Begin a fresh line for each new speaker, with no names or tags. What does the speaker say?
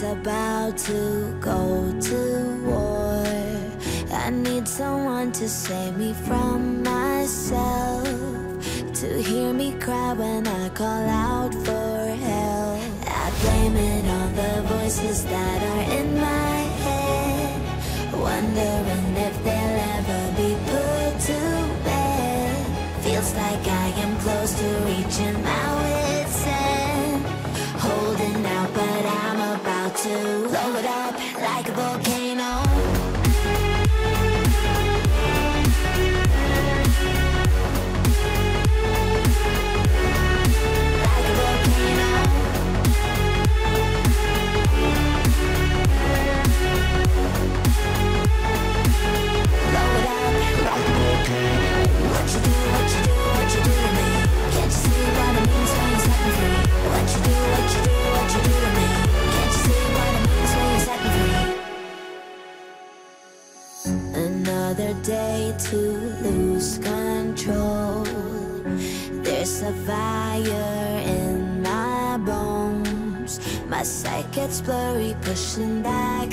about to go to war. I need someone to save me from myself, to hear me cry when I call out for help. I blame it on the voices that are in my head, wondering if they'll ever be put to bed. Feels like I am close to reaching my wit's end, holding out but I'm about to blow it up like a volcano. Another day to lose control. There's a fire in my bones. My sight gets blurry, pushing back